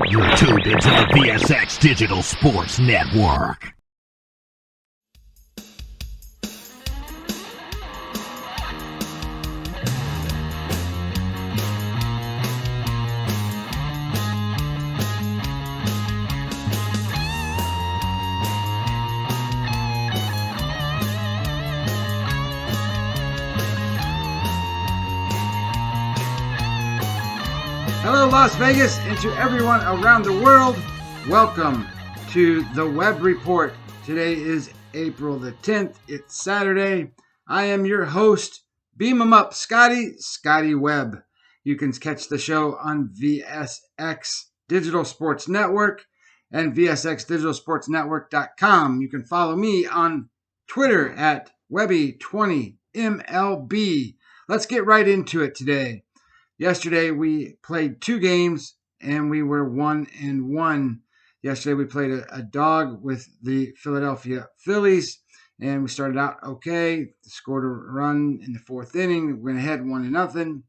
You're tuned into the VSX Digital Sports Network. Hello, Las Vegas, and to everyone around the world, welcome to the WEBB Report. Today is April the 10th. It's Saturday. I am your host, Beam 'em Up, Scotty Webb. You can catch the show on VSX Digital Sports Network and VSXDigitalSportsNetwork.com. You can follow me on Twitter at Webby20MLB. Let's get right into it today. Yesterday, we played 2 games, and we were 1-1. Yesterday, we played a dog with the Philadelphia Phillies, and we started out okay. Scored a run in the 4th inning. Went ahead 1-0,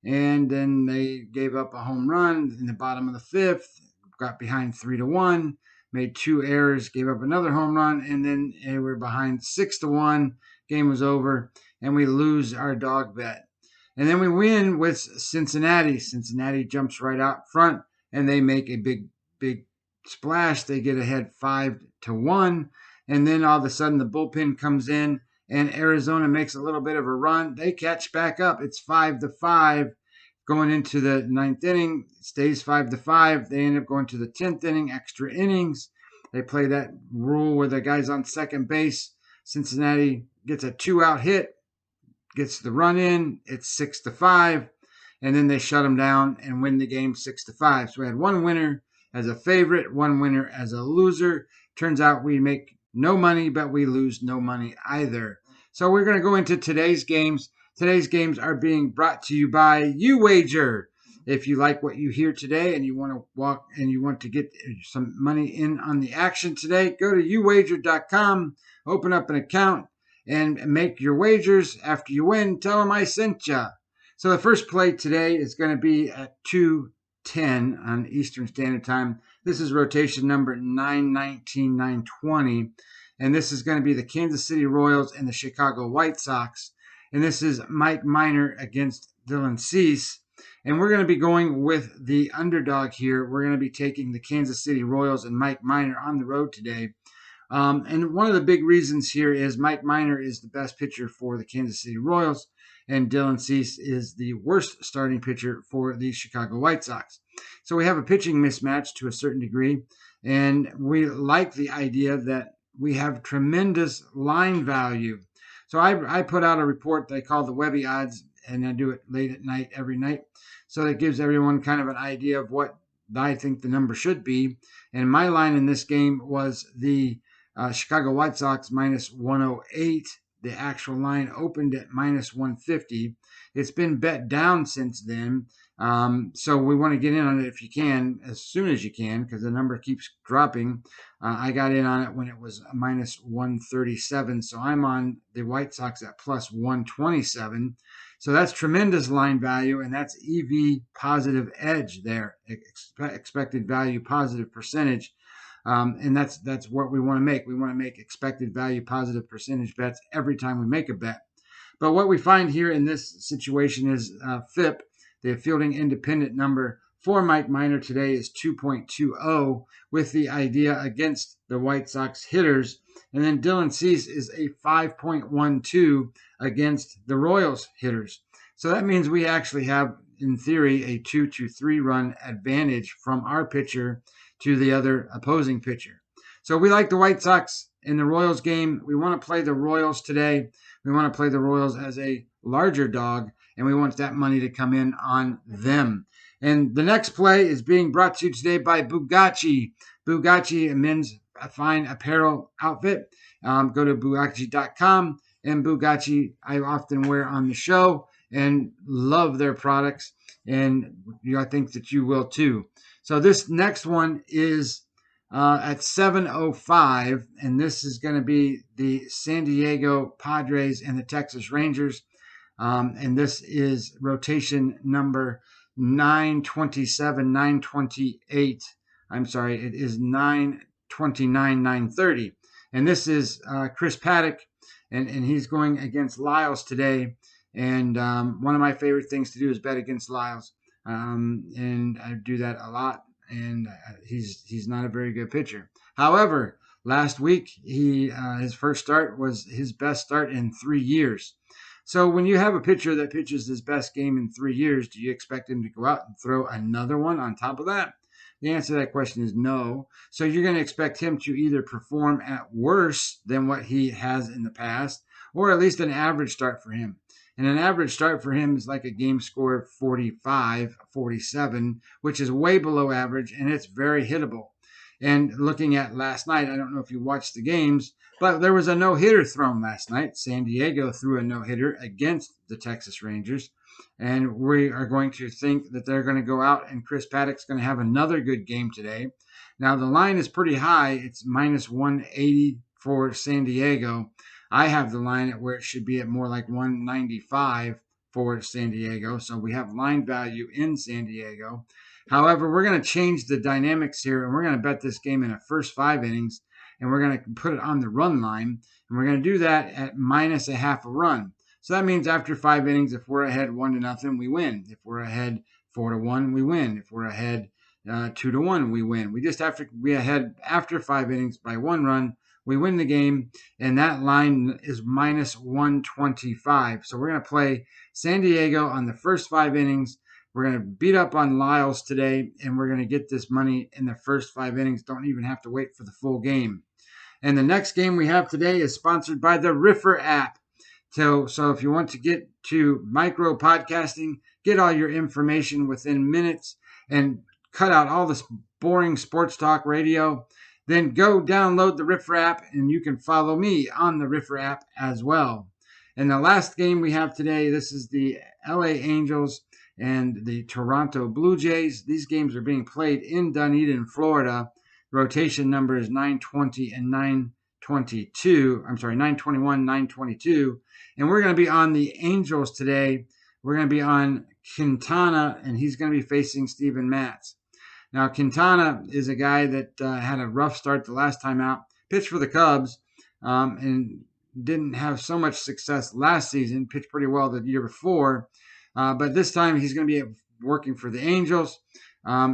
and then they gave up a home run in the bottom of the 5th. Got behind 3-1, made 2 errors, gave up another home run, and then they were behind 6-1. Game was over, and we lose our dog bet. And then we win with Cincinnati. Cincinnati jumps right out front, and they make a big splash. They get ahead 5-1. And then all of a sudden, the bullpen comes in, and Arizona makes a little bit of a run. They catch back up. It's 5-5 going into the 9th inning. It stays 5-5. They end up going to the 10th inning, extra innings. They play that rule where the guy's on second base. Cincinnati gets a 2-out hit. Gets the run in, it's 6-5, and then they shut them down and win the game 6-5. So we had 1 winner as a favorite, 1 winner as a loser. Turns out we make no money, but we lose no money either. So we're going to go into today's games. Today's games are being brought to you by UWager. If you like what you hear today and you want to get some money in on the action today, go to uwager.com, open up an account, and make your wagers. After you win, tell them I sent you. So the first play today is going to be at 2:10 on Eastern Standard Time. This is rotation number 919-920. And this is going to be the Kansas City Royals and the Chicago White Sox. And this is Mike Minor against Dylan Cease. And we're going to be going with the underdog here. We're going to be taking the Kansas City Royals and Mike Minor on the road today. And one of the big reasons here is Mike Minor is the best pitcher for the Kansas City Royals, and Dylan Cease is the worst starting pitcher for the Chicago White Sox. So we have a pitching mismatch to a certain degree, and we like the idea that we have tremendous line value. So I put out a report that I call the Webby odds, and I do it late at night every night. So that gives everyone kind of an idea of what I think the number should be. And my line in this game was the Chicago White Sox minus 108. The actual line opened at minus 150. It's been bet down since then. So we want to get in on it if you can, as soon as you can, because the number keeps dropping. I got in on it when it was minus 137. So I'm on the White Sox at plus 127. So that's tremendous line value, and that's EV positive edge there, expected value positive percentage. And that's what we want to make. We want to make expected value positive percentage bets every time we make a bet. But what we find here in this situation is FIP, the fielding independent number for Mike Minor today is 2.20, with the idea against the White Sox hitters. And then Dylan Cease is a 5.12 against the Royals hitters. So that means we actually have, in theory, a 2-3 run advantage from our pitcher to the other opposing pitcher. So we like the White Sox in the Royals game. We want to play the Royals today. We want to play the Royals as a larger dog, and we want that money to come in on them. And the next play is being brought to you today by Bugatti. Bugatti, a men's fine apparel outfit. Go to Bugatti.com, and Bugatti I often wear on the show and love their products, and I think that you will too. So this next one is at 7:05, and this is going to be the San Diego Padres and the Texas Rangers. And this is rotation number 927, 928 I'm sorry, it is 929-930. And this is Chris Paddack, and he's going against Lyles today. And one of my favorite things to do is bet against Lyles. And I do that a lot. And he's not a very good pitcher. However, last week his first start was his best start in 3 years. So when you have a pitcher that pitches his best game in 3 years, do you expect him to go out and throw another one on top of that? The answer to that question is no. So you're going to expect him to either perform at worse than what he has in the past, or at least an average start for him. And an average start for him is like a game score of 45, 47, which is way below average, and it's very hittable. And looking at last night, I don't know if you watched the games, but there was a no-hitter thrown last night. San Diego threw a no-hitter against the Texas Rangers. And we are going to think that they're going to go out and Chris Paddack's going to have another good game today. Now, the line is pretty high. It's minus 180 for San Diego. I have the line at where it should be at more like 195 for San Diego. So we have line value in San Diego. However, we're going to change the dynamics here, and we're going to bet this game in the first 5 innings, and we're going to put it on the run line, and we're going to do that at minus a half a run. So that means after 5 innings, if we're ahead 1-0, we win. If we're ahead 4-1, we win. If we're ahead 2-1, we win. We just have to be ahead after 5 innings by 1 run. We win the game, and that line is minus 125. So we're going to play San Diego on the first 5 innings. We're going to beat up on Lyles today, and we're going to get this money in the first 5 innings. Don't even have to wait for the full game. And the next game we have today is sponsored by the Riffer app. So if you want to get to micro podcasting, get all your information within minutes, and cut out all this boring sports talk radio, then go download the Riffer app, and you can follow me on the Riffer app as well. And the last game we have today, this is the LA Angels and the Toronto Blue Jays. These games are being played in Dunedin, Florida. Rotation number is 920 and 922. I'm sorry, 921, 922. And we're going to be on the Angels today. We're going to be on Quintana, and he's going to be facing Steven Matz. Now, Quintana is a guy that had a rough start the last time out, pitched for the Cubs, and didn't have so much success last season, pitched pretty well the year before. But this time he's going to be working for the Angels.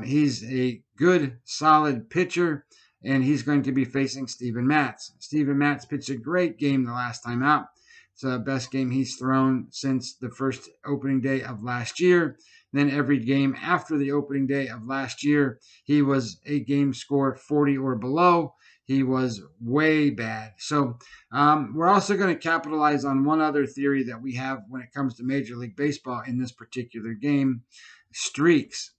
He's a good, solid pitcher, and he's going to be facing Steven Matz. Steven Matz pitched a great game the last time out. It's the best game he's thrown since the first opening day of last year. Then every game after the opening day of last year, he was a game score 40 or below. He was way bad. So we're also going to capitalize on one other theory that we have when it comes to Major League Baseball in this particular game, streaks.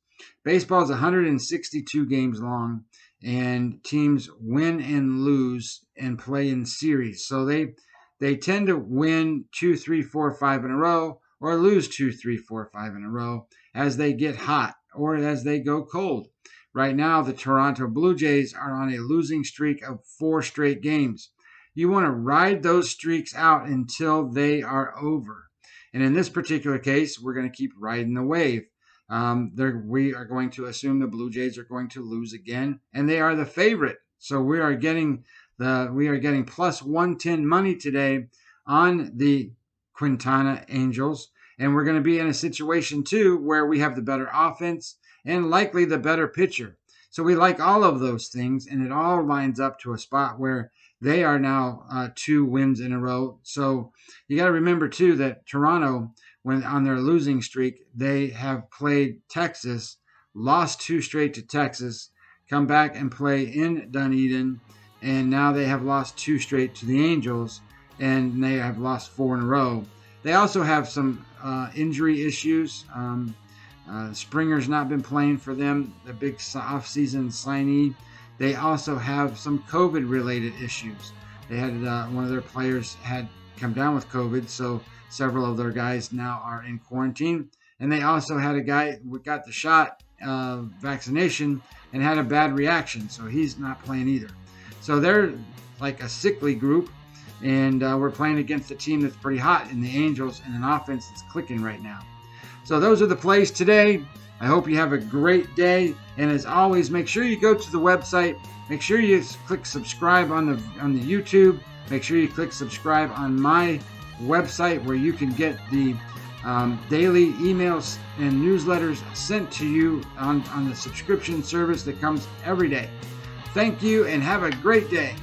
Baseball is 162 games long, and teams win and lose and play in series. So they tend to win 2, 3, 4, 5 in a row, or lose 2, 3, 4, 5 in a row as they get hot or as they go cold. Right now, the Toronto Blue Jays are on a losing streak of 4 straight games. You want to ride those streaks out until they are over. And in this particular case, we're going to keep riding the wave. We are going to assume the Blue Jays are going to lose again, and they are the favorite. So we are getting plus 110 money today on the Quintana Angels, and we're going to be in a situation too where we have the better offense and likely the better pitcher. So we like all of those things, and it all lines up to a spot where they are now 2 wins in a row. So you got to remember too that Toronto, when on their losing streak, they have played Texas, lost 2 straight to Texas, come back and play in Dunedin, and now they have lost 2 straight to the Angels, and they have lost 4 in a row. They also have some injury issues. Springer's not been playing for them, the big off-season signee. They also have some COVID-related issues. They had one of their players had come down with COVID, so several of their guys now are in quarantine. And they also had a guy who got the shot vaccination and had a bad reaction, so he's not playing either. So they're like a sickly group, and we're playing against a team that's pretty hot in the Angels and an offense that's clicking right now. So those are the plays today. I hope you have a great day. And as always, make sure you go to the website. Make sure you click subscribe on the YouTube. Make sure you click subscribe on my website where you can get the daily emails and newsletters sent to you on the subscription service that comes every day. Thank you and have a great day.